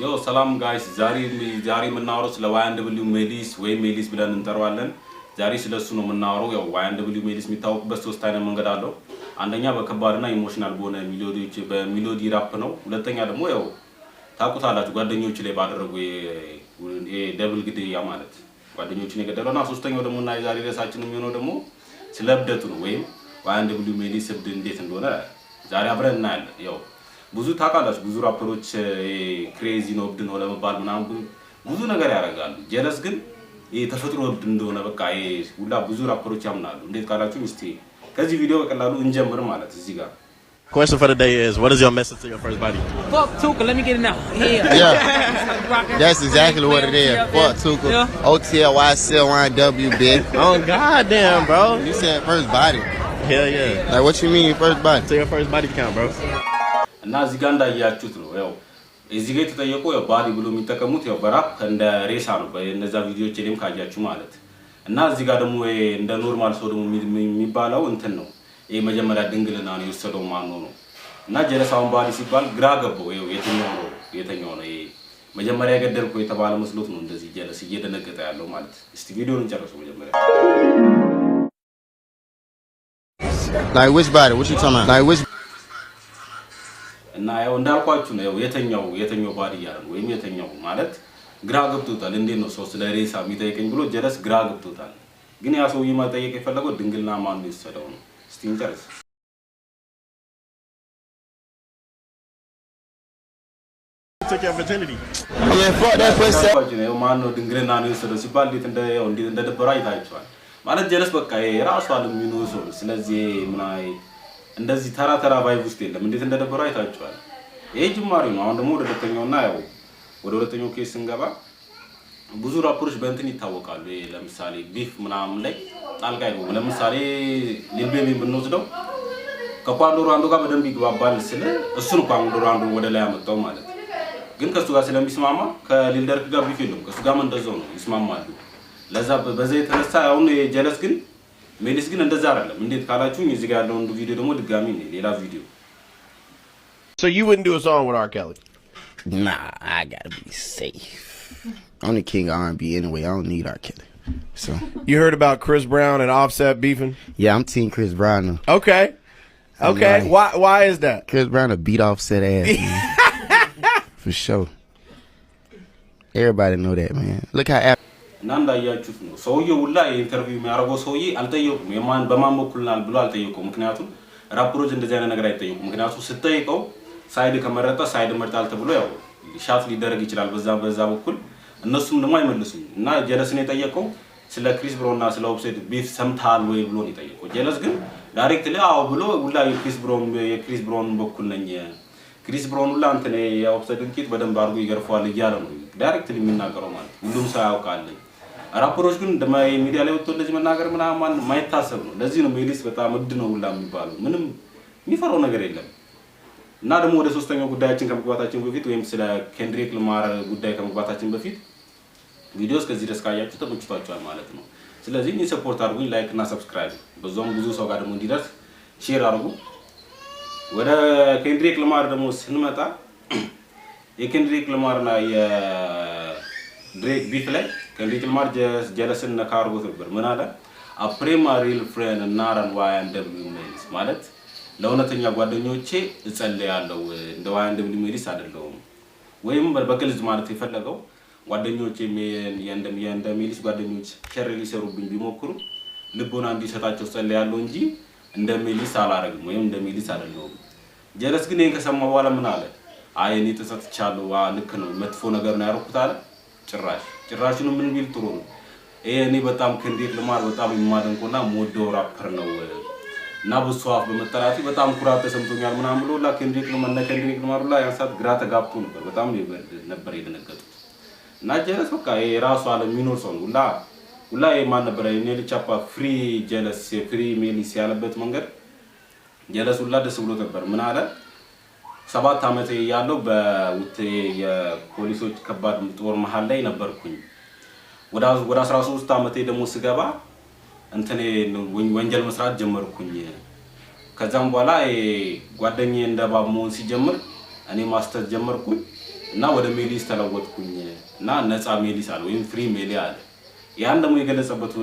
Yo, ሰላም ጋይስ ዛሬ የምናወራው ስለ ዋይ1ደብሊው ሜሊስ ወይ ሜሊስ ብለን እንጠራዋለን። ዛሬ ስለሱ ነው የምናወራው። ያው ዋይ1ደብሊው ሜሊስ የሚታወቅበት ሶስት አይነት መንገድ አለው። አንደኛ በከባድና ኢሞሽናል በሆነ ሜሎዲዎች በሜሎዲ ራፕ ነው። ሁለተኛ ደግሞ ያው ታውቁታላችሁ ጓደኞች ላይ ባደረጉ ደብል ግድያ ማለት ጓደኞችን የገደለውና ሶስተኛው ደግሞ እና ዛሬ ርዕሳችን የሚሆነው ደግሞ ስለ እብደቱ ነው ወይም ዋይ1ደብሊው ሜሊስ እብድ እንዴት እንደሆነ ዛሬ አብረን እናያለን። ያው ብዙ ታውቃላችሁ ብዙ ራፐሮች ክሬዚ ነው እብድ ነው ለመባል ምናምን ብዙ ነገር ያደርጋሉ። ጀለስ ግን ተፈጥሮ እብድ እንደሆነ በቃ ሁላ ብዙ ራፐሮች ያምናሉ። እንዴት ካላችሁ እስቲ ከዚህ ቪዲዮ በቀላሉ እንጀምር ማለት እዚህ ጋር Question for the day is, what is your message to your first body? Fuck Tuka, let me get it now. Yeah. That's exactly what it is. Fuck Tuka. OTLYCLYW, bitch. Oh, goddamn, bro. You said first body. Hell yeah. Like, what you mean first body? To your first body count, bro. እና እዚህ ጋር እንዳያችሁት ነው ያው እዚህ ጋር የተጠየቀው ያው ባዲ ብሎ የሚጠቀሙት ያው በራፕ እንደ ሬሳ ነው በእነዛ ቪዲዮዎች እኔም ካያችሁ ማለት እና እዚህ ጋር ደግሞ እንደ ኖርማል ሰው ደግሞ የሚባለው እንትን ነው ይሄ መጀመሪያ ድንግልና ነው የወሰደው ማን ነው እና ጀለሳውን ባዲ ሲባል ግራ ገባው ይሄ የትኛው ነው ይሄ መጀመሪያ የገደልኩ የተባለ መስሎት ነው እንደዚህ ጀለስ እየደነገጠ ያለው ማለት እስቲ ቪዲዮውን እንጨርሰው መጀመሪያ Like which body? What you talking about? Like which እና ያው እንዳልኳችሁ ነው የተኛው ባዲ ያለው ወይም የተኛው ማለት ግራ ገብቶታል እንዴት ነው ሰው ስለ ሬሳ የሚጠይቀኝ ብሎ ጀለስ ግራ ገብቶታል ግን ያ ሰው ይማጠየቅ የፈለገው ድንግልና ማን ነው የወሰደው ነው እስቲ እንጨርስ Took your virginity. Yeah, fuck that pussy. ነው ማን ነው ድንግልና ነው የወሰደው ሲባል እንዴት እንደደበረ አይታችኋል ማለት ጀለስ በቃ የራሱ ዓለም የሚኖር ሰው ስለዚህ ምናይ እንደዚህ ተራ ቫይብ ውስጥ የለም እንዴት እንደደበረ አይታችኋል ይሄ ጅማሬ ነው አሁን ደግሞ ወደ ሁለተኛውና ያው ወደ ሁለተኛው ኬስ እንገባ ብዙ ራፐሮች በእንትን ይታወቃሉ ለምሳሌ ቢፍ ምናምን ላይ ጣልቃ ይገቡ ለምሳሌ ሊልቤቢን ብንወስደው ከኳንዶሮ አንዱ ጋር በደንብ ይግባባል ስለ እሱን ኳንዶሮ አንዱ ወደ ላይ አመጣው ማለት ግን ከሱ ጋር ስለሚስማማ ከሊልደርክ ጋር ቢፍ የለም ከሱ ጋር እንደዛው ነው ይስማማሉ ለዛ በዛ የተነሳ አሁን ጀለስ ግን ሜሊስ ግን እንደዛ አይደለም እንዴት ካላችሁኝ እዚህ ጋር ያለው ቪዲዮ ደግሞ ድጋሚ ነው ሌላ ቪዲዮ So you wouldn't do a song with R. Kelly? Nah, I gotta be safe. I'm the king of R&B anyway. I don't need R. Kelly. So You heard about Chris Brown and Offset beefing? yeah, I'm team Chris Brown. Okay. Okay. Why is that? Chris Brown a beat Offset ass. Man. For sure. Everybody know that, man. Look how. እና እንዳያችሁት ነው ሰውዬው ሁላ ኢንተርቪው የሚያደርገው ሰውዬ አልጠየቁም የማን በማን በኩልናል ብሎ አልጠየቁም ምክንያቱም ራፐሮች እንደዚህ አይነት ነገር አይጠየቁም ምክንያቱም ስትጠይቀው ሳይድ ከመረጠ ሳይድ መርጣል ተብሎ ያው ሻት ሊደረግ ይችላል በዛ በኩል እነሱም ደግሞ አይመልሱም እና ጀለስን የጠየቀው ስለ ክሪስ ብሮንና ስለ ኦፍሴት ቢፍ ሰምታል ወይ ብሎ ነው የጠየቀው ጀለስ ግን ዳይሬክትሊ አዎ ብሎ ሁላ የክሪስ ብሮን በኩል ነኝ ክሪስ ብሮን ሁላ አንተ የኦፍሴት ድንቂት በደንብ አድርጎ ይገርፈዋል እያለ ነው ዳይሬክትሊ የሚናገረው ማለት ሁሉም ሰው ያውቃል ራፐሮች ግን ሚዲያ ላይ ወጥቶ እንደዚህ መናገር ምናምን ማይታሰብ ነው ለዚህ ነው ሜሊስ በጣም እብድ ነው ሁላ የሚባለው ምንም የሚፈራው ነገር የለም እና ደግሞ ወደ ሶስተኛው ጉዳያችን ከመግባታችን በፊት ወይም ስለ ኬንድሪክ ለማር ጉዳይ ከመግባታችን በፊት ቪዲዮስ ከዚህ ድረስ ካያችሁ ተመችቷችኋል ማለት ነው ስለዚህ እኔ ሰፖርት አድርጉኝ ላይክ እና ሰብስክራይብ በዛውም ብዙ ሰው ጋር ደግሞ እንዲደርስ ሼር አድርጉ ወደ ኬንድሪክ ለማር ደግሞ ስንመጣ የኬንድሪክ ለማርና የድሬክ ቢፍ ላይ ኬንድሪክ ለማር ጀለስን ነካርጎት ነበር ምን አለ a primary friend ናራን ዋይ1ደብሊው ሜሊስ ማለት ለእውነተኛ ጓደኞቼ እጸልያለሁ እንደ ዋይ1ደብሊው ሜሊስ አይደለም ወይም በግልጽ ማለት የፈለገው ጓደኞቼ እንደ ሜሊስ ጓደኞች ሸር ሊሰሩብኝ ቢሞክሩ ልቦና እንዲሰጣቸው እጸልያለሁ እንጂ እንደ ሜሊስ አላረግም ወይም እንደ ሜሊስ አይደለም ጀለስ ግን ይሄን ከሰማ በኋላ ምን አለ አይ እኔ ተሰጥቻለሁ ልክ ነው መጥፎ ነገር ነው ያረኩት አለ ጭራሽኑ ምን ቢል ጥሩ ነው እኔ በጣም ኬንድሪክ ለማር በጣም የማደንቆና ሞዶ ራፐር ነው እና በሷፍ በመጠራቲ በጣም ኩራት ተሰምቶኛል ምናምን ብሎ ኬንድሪክ ለማር ያንሳት ግራ ተጋብቶ ነበር በጣም ነበር የደነገጡት እና ጀለስ በቃ የራሱ ዓለም የሚኖር ሰው ነው ሁላ የማን ነበር ኔልቻፓ ፍሪ ጀለስ ፍሪ ሜሊስ ያለበት መንገድ ጀለስ ሁላ ደስ ብሎ ነበር ምን አለ 7 አመት ያለው በውቴ የፖሊሶች ከባድ ጦር መሃል ላይ ነበርኩኝ ወደ 13 አመት ደግሞ ስገባ እንተኔ ወንጀል መስራት ጀመርኩኝ ከዛም በኋላ ጓደኛዬ እንደባብ መሆን ሲጀምር እኔ ማስተር ጀመርኩኝ እና ወደ ሜሊስ ተለወጥኩኝ እና ነፃ ሜሊስ አለ ወይም ፍሪ ሜሊ አለ። ያን ደግሞ የገለጸበት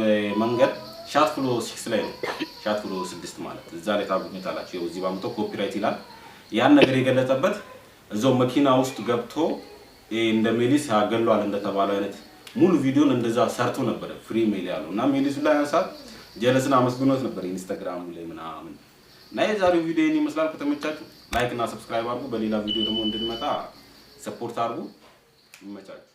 መንገድ ሻት ፍሎ 6 ላይ ነው። ሻት ፍሎ 6 ማለት እዛ ላይ ታገኙታላችሁ። ያው እዚህ ባመጣው ኮፒራይት ይላል። ያን ነገር የገለጸበት እዛው መኪና ውስጥ ገብቶ እንደ ሜሊስ ያገሏል እንደተባለው አይነት ሙሉ ቪዲዮን እንደዛ ሰርቶ ነበር ፍሪ ሜሊ ያለው እና ሜሊሱ ላይ አንሳት ጀለስን አመስግኖት ነበር ኢንስታግራም ላይ ምናምን። እና የዛሬው ቪዲዮ ይሄን ይመስላል። ከተመቻችሁ ላይክ እና ሰብስክራይብ አድርጉ። በሌላ ቪዲዮ ደግሞ እንድንመጣ ሰፖርት አድርጉ። ይመቻችሁ።